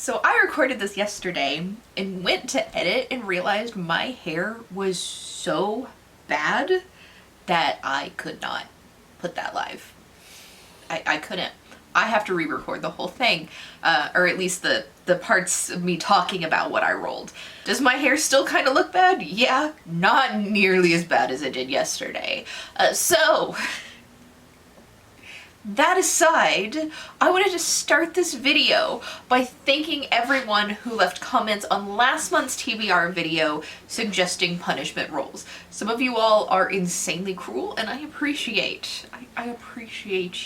So I recorded this yesterday and went to edit and realized my hair was so bad that I could not put that live. I couldn't. I have to re-record the whole thing, or at least the parts of me talking about what I rolled. Does my hair still kind of look bad? Yeah, not nearly as bad as it did yesterday. So that aside, I wanted to start this video by thanking everyone who left comments on last month's TBR video suggesting punishment rolls. Some of you all are insanely cruel, and I appreciate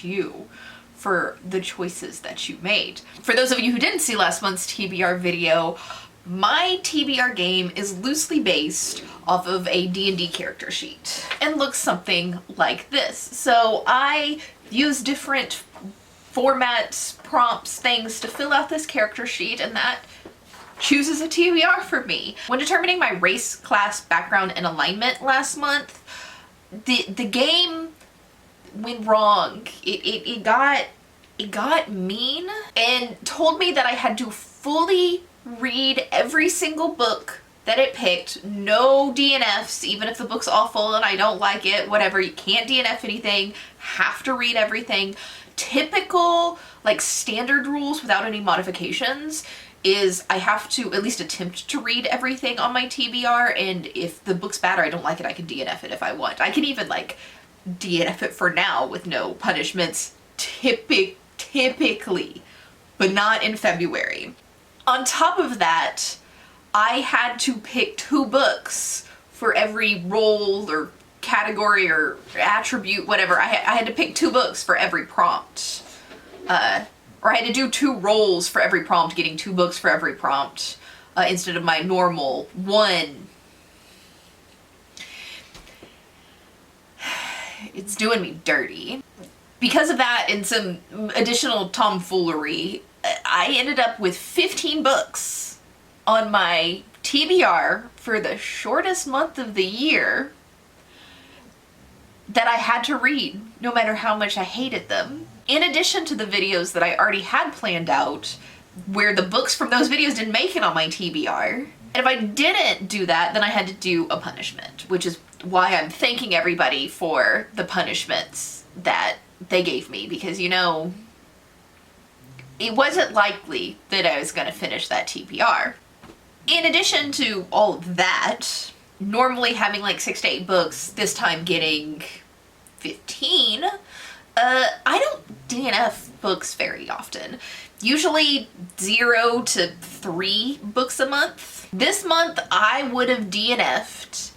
you for the choices that you made. For those of you who didn't see last month's TBR video, my TBR game is loosely based off of a D&D character sheet and looks something like this. So I use different formats, prompts, things to fill out this character sheet, and that chooses a TBR for me. When determining my race, class, background, and alignment last month, the game went wrong. It got mean and told me that I had to fully read every single book that it picked. No DNFs, even if the book's awful and I don't like it, whatever. You can't DNF anything, have to read everything. Typical, like, standard rules without any modifications is I have to at least attempt to read everything on my TBR, and if the book's bad or I don't like it, I can DNF it if I want. I can even, like, DNF it for now with no punishments, typically, but not in February. On top of that, I had to pick 2 books for every role or category or attribute, whatever. I had to pick 2 books for every prompt. Or I had to do 2 rolls for every prompt, getting 2 books for every prompt, instead of my normal 1. It's doing me dirty. Because of that and some additional tomfoolery, I ended up with 15 books on my TBR for the shortest month of the year that I had to read, no matter how much I hated them. In addition to the videos that I already had planned out, where the books from those videos didn't make it on my TBR. And if I didn't do that, then I had to do a punishment, which is why I'm thanking everybody for the punishments that they gave me, because, you know, it wasn't likely that I was going to finish that TBR. In addition to all of that, normally having like 6 to 8 books, this time getting 15, I don't DNF books very often. Usually 0 to 3 books a month. This month I would have DNF'd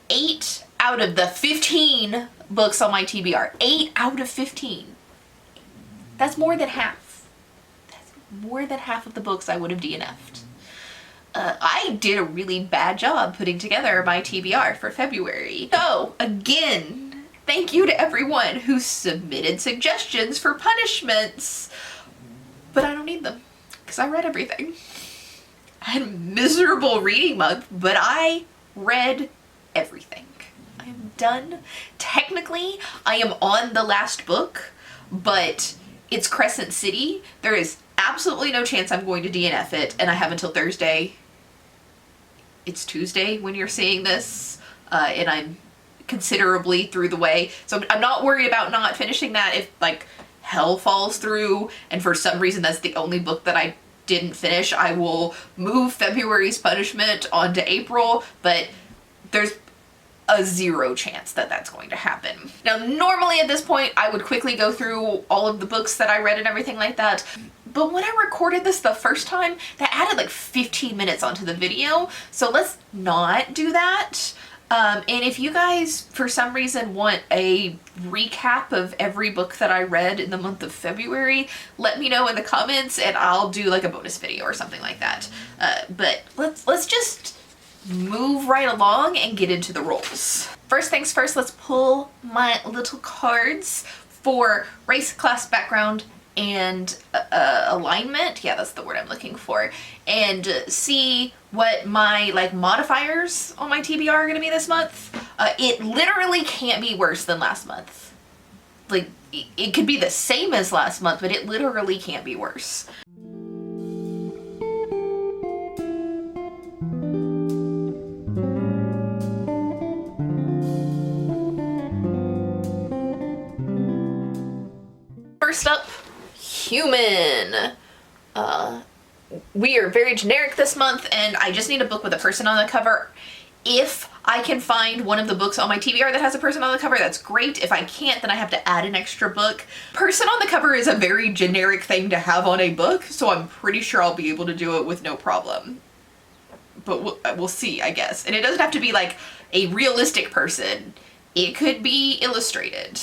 8 out of the 15 books on my TBR. 8 out of 15. That's more than half. That's more than half of the books I would have DNF'd. I did a really bad job putting together my TBR for February. So, again, thank you to everyone who submitted suggestions for punishments. But I don't need them, because I read everything. I had a miserable reading month, but I read everything. I am done. Technically, I am on the last book, but it's Crescent City. There is absolutely no chance I'm going to DNF it, and I have until Thursday. It's Tuesday when you're seeing this, and I'm considerably through the way. So I'm not worried about not finishing that if, like, hell falls through, and for some reason that's the only book that I didn't finish. I will move February's punishment onto April, but there's a 0 chance that that's going to happen. Now, normally at this point, I would quickly go through all of the books that I read and everything like that. But when I recorded this the first time, that added like 15 minutes onto the video. So let's not do that. And if you guys, for some reason, want a recap of every book that I read in the month of February, let me know in the comments and I'll do like a bonus video or something like that. But let's just move right along and get into the rolls. First things first, let's pull my little cards for race, class, background, and alignment. Yeah, that's the word I'm looking for. And see what my, like, modifiers on my TBR are gonna be this month. It literally can't be worse than last month. Like, it could be the same as last month, but it literally can't be worse. human. We are very generic this month, and I just need a book with a person on the cover. If I can find one of the books on my TBR that has a person on the cover, that's great. If I can't, then I have to add an extra book. Person on the cover is a very generic thing to have on a book, so I'm pretty sure I'll be able to do it with no problem. But we'll see, I guess. And it doesn't have to be like a realistic person. It could be illustrated.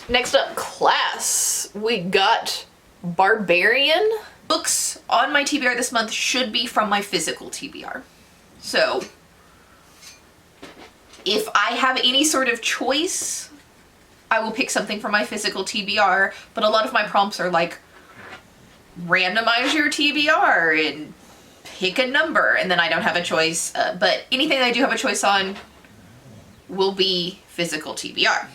Next up, class. We got Barbarian. Books on my TBR this month should be from my physical TBR. So, if I have any sort of choice, I will pick something from my physical TBR, but a lot of my prompts are like, randomize your TBR and pick a number, and then I don't have a choice, but anything I do have a choice on will be physical TBR.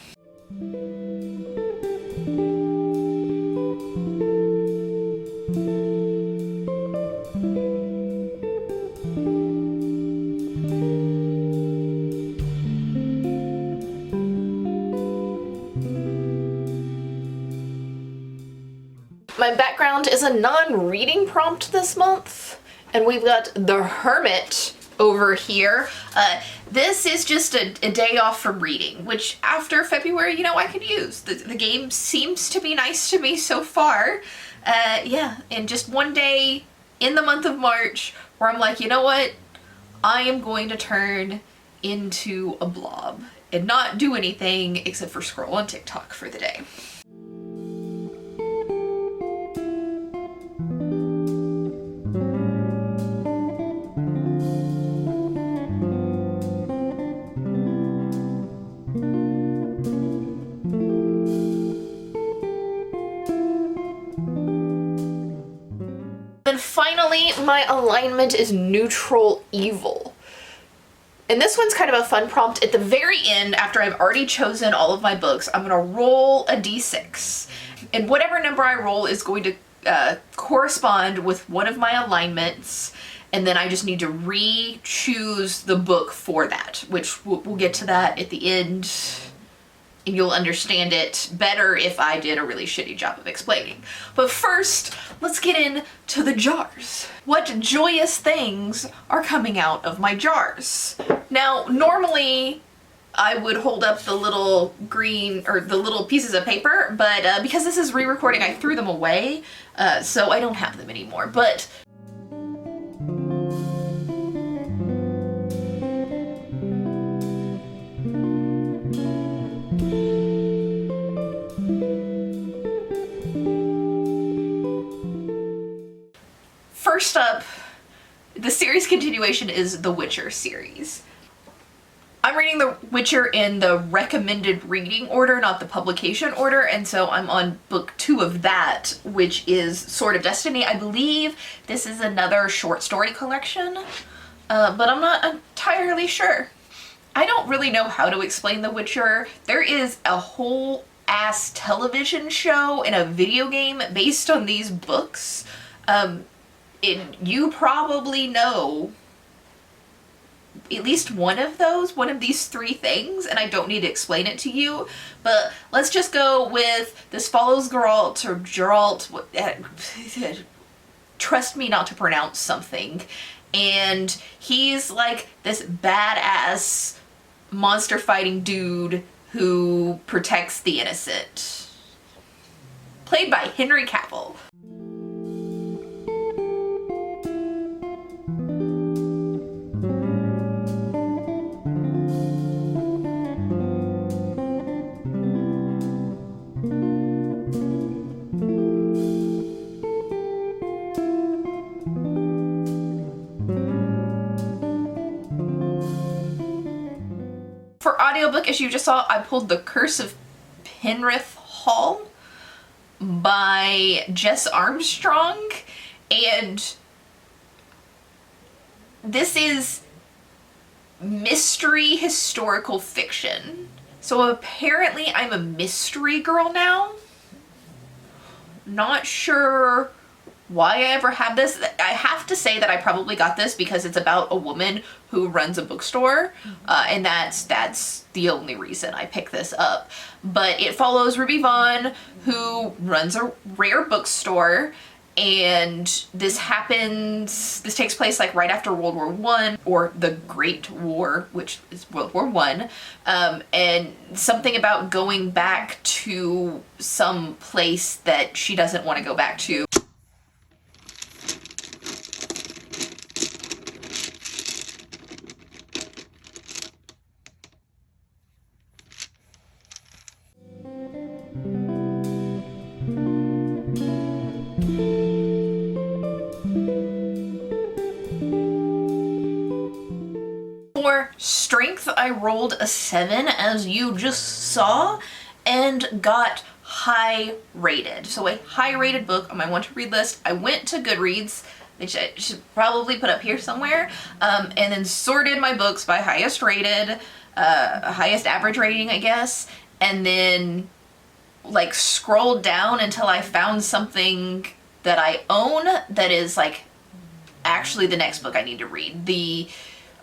My background is a non-reading prompt this month, and we've got The Hermit over here. This is just a day off from reading, which after February, you know, I could use. The game seems to be nice to me so far. Yeah, and just one day in the month of March where I'm like, you know what? I am going to turn into a blob and not do anything except for scroll on TikTok for the day. And finally, my alignment is neutral evil. And this one's kind of a fun prompt. At the very end, after I've already chosen all of my books, I'm gonna roll a d6. And whatever number I roll is going to correspond with one of my alignments. And then I just need to re-choose the book for that, which we'll get to that at the end. And you'll understand it better if I did a really shitty job of explaining. But first, let's get into the jars. What joyous things are coming out of my jars? Now, normally I would hold up the little green, or the little pieces of paper, but because this is re-recording, I threw them away, so I don't have them anymore. But first up, the series continuation is the Witcher series. I'm reading The Witcher in the recommended reading order, not the publication order, and so I'm on book 2 of that, which is Sword of Destiny. I believe this is another short story collection, but I'm not entirely sure. I don't really know how to explain The Witcher. There is a whole ass television show and a video game based on these books. You probably know at least one of these 3 things, and I don't need to explain it to you, but let's just go with this follows Geralt, or Geralt, trust me not to pronounce something, and he's like this badass monster fighting dude who protects the innocent. Played by Henry Cavill. For audiobook, as you just saw, I pulled The Curse of Penrith Hall by Jess Armstrong, and this is mystery historical fiction. So apparently I'm a mystery girl now. Not sure why I ever had this. I have to say that I probably got this because it's about a woman who runs a bookstore, and that's the only reason I picked this up. But it follows Ruby Vaughn, who runs a rare bookstore, and this takes place like right after World War I, or the Great War, which is World War I, and something about going back to some place that she doesn't want to go back to. For strength, I rolled a 7, as you just saw, and got high rated. So a high rated book on my want to read list. I went to Goodreads, which I should probably put up here somewhere, and then sorted my books by highest rated, highest average rating, I guess, and then like scrolled down until I found something that I own that is like actually the next book I need to read.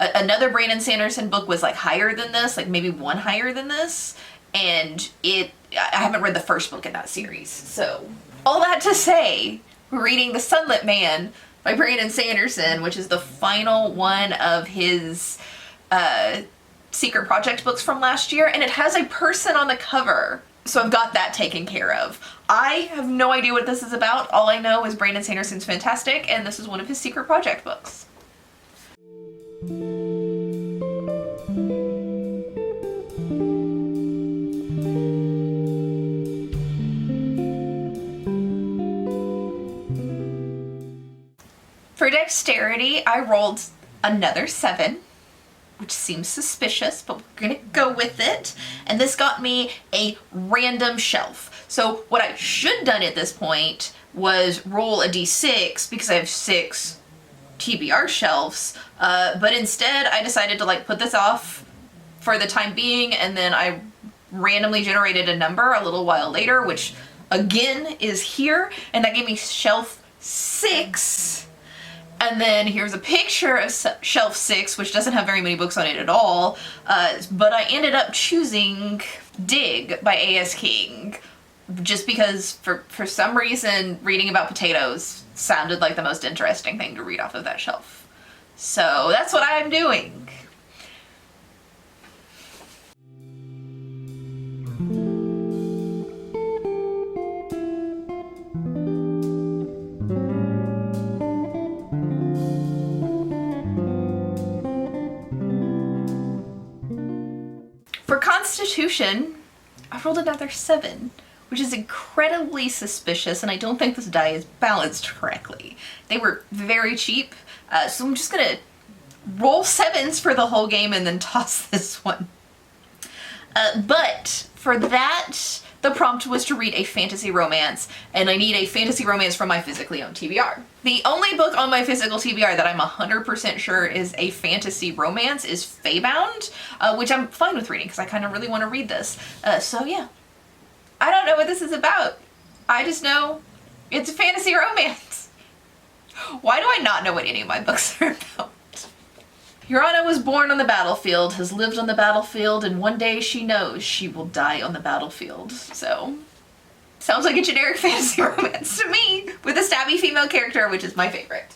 Another Brandon Sanderson book was like higher than this, like maybe one higher than this, and I haven't read the first book in that series. So all that to say, we're reading The Sunlit Man by Brandon Sanderson, which is the final one of his Secret Project books from last year, and it has a person on the cover. So I've got that taken care of. I have no idea what this is about. All I know is Brandon Sanderson's fantastic, and this is one of his Secret Project books. For dexterity, I rolled another 7, which seems suspicious, but we're gonna go with it. And this got me a random shelf. So what I should have done at this point was roll a d6 because I have 6 TBR shelves, but instead I decided to like put this off for the time being, and then I randomly generated a number a little while later, which again is here, and that gave me shelf 6. And then here's a picture of shelf 6, which doesn't have very many books on it at all, but I ended up choosing Dig by A.S. King, just because for some reason reading about potatoes sounded like the most interesting thing to read off of that shelf. So that's what I'm doing. For Constitution, I rolled another 7, which is incredibly suspicious, and I don't think this die is balanced correctly. They were very cheap, so I'm just gonna roll 7s for the whole game and then toss this one. But for that, the prompt was to read a fantasy romance, and I need a fantasy romance from my physically owned TBR. The only book on my physical TBR that I'm 100% sure is a fantasy romance is Feybound, which I'm fine with reading because I kind of really want to read this. So yeah. I don't know what this is about. I just know it's a fantasy romance. Why do I not know what any of my books are about? Urana was born on the battlefield, has lived on the battlefield, and one day she knows she will die on the battlefield. So, sounds like a generic fantasy romance to me, with a stabby female character, which is my favorite.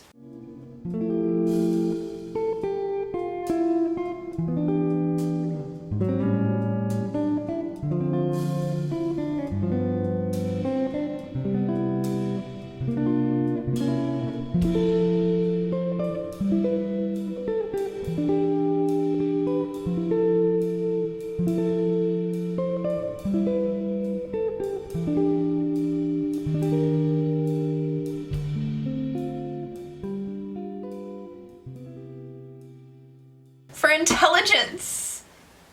For intelligence,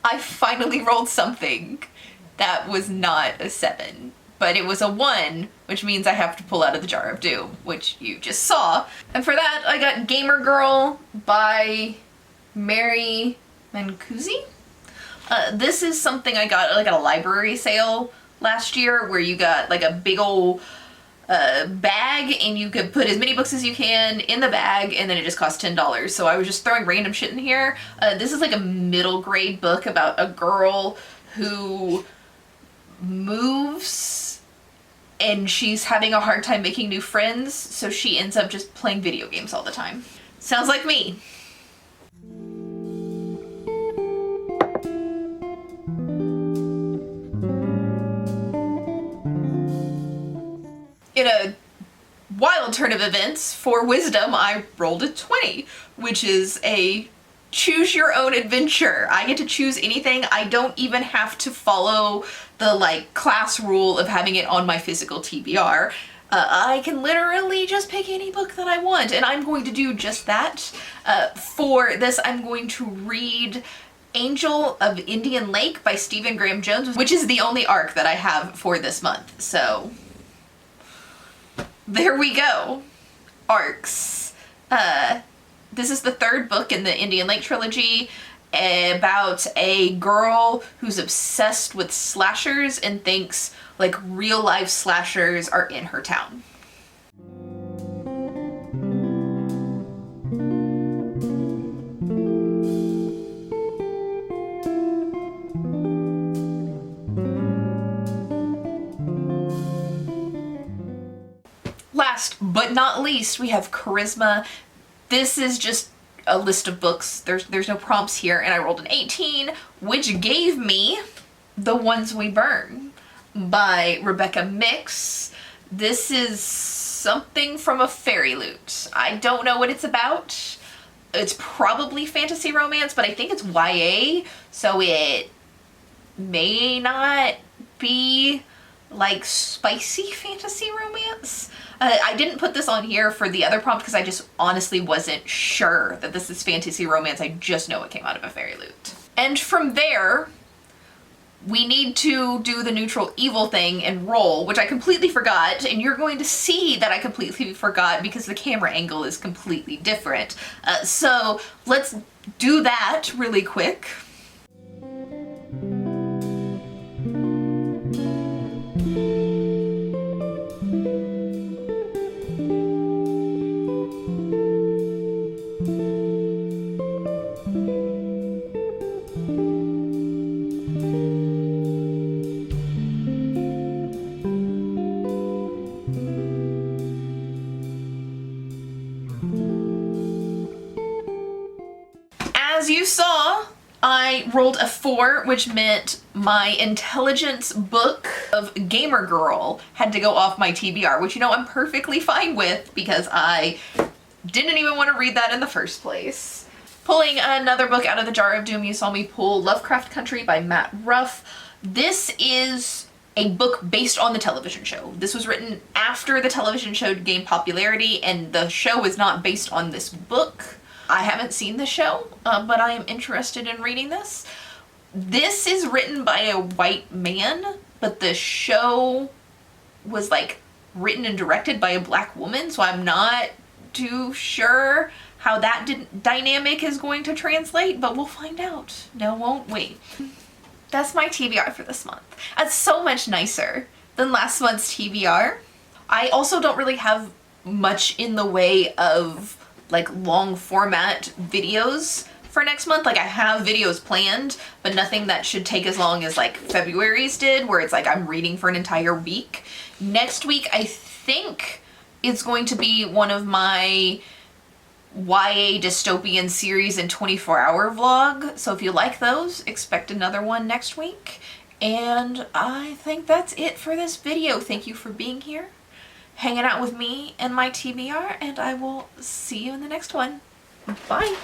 I finally rolled something that was not a 7, but it was a 1, which means I have to pull out of the Jar of Doom, which you just saw. And for that, I got Gamer Girl by Mary Mancusi. This is something I got like at a library sale last year, where you got like a big ol' bag, and you could put as many books as you can in the bag, and then it just costs $10. So I was just throwing random shit in here. This is like a middle grade book about a girl who moves and she's having a hard time making new friends, so she ends up just playing video games all the time. Sounds like me. In a wild turn of events, for wisdom, I rolled a 20, which is a choose your own adventure. I get to choose anything. I don't even have to follow the like class rule of having it on my physical TBR. I can literally just pick any book that I want, and I'm going to do just that. For this, I'm going to read Angel of Indian Lake by Stephen Graham Jones, which is the only arc that I have for this month. So there we go. Arcs. This is the third book in the Indian Lake trilogy about a girl who's obsessed with slashers and thinks like real life slashers are in her town. Last but not least, we have Charisma. This is just a list of books. There's no prompts here, and I rolled an 18, which gave me The Ones We Burn by Rebecca Mix. This is something from a fairy loot. I don't know what it's about. It's probably fantasy romance, but I think it's YA, so it may not be like spicy fantasy romance. I didn't put this on here for the other prompt because I just honestly wasn't sure that this is fantasy romance. I just know it came out of a fairy loot. And from there, we need to do the neutral evil thing and roll, which I completely forgot, and you're going to see that I completely forgot because the camera angle is completely different. So let's do that really quick. As you saw, I rolled a 4, which meant my intelligence book of Gamer Girl had to go off my TBR, which, you know, I'm perfectly fine with because I didn't even want to read that in the first place. Pulling another book out of the jar of doom, you saw me pull Lovecraft Country by Matt Ruff. This is a book based on the television show. This was written after the television show gained popularity, and the show is not based on this book. I haven't seen the show, but I am interested in reading this. This is written by a white man, but the show was like written and directed by a black woman, so I'm not too sure how that dynamic is going to translate, but we'll find out. No, won't we? That's my TBR for this month. That's so much nicer than last month's TBR. I also don't really have much in the way of like long format videos for next month. Like I have videos planned, but nothing that should take as long as like February's did, where it's like I'm reading for an entire week. Next week, I think it's going to be one of my YA dystopian series and 24-hour vlog. So if you like those, expect another one next week. And I think that's it for this video. Thank you for being here, hanging out with me and my TBR, and I will see you in the next one. Bye!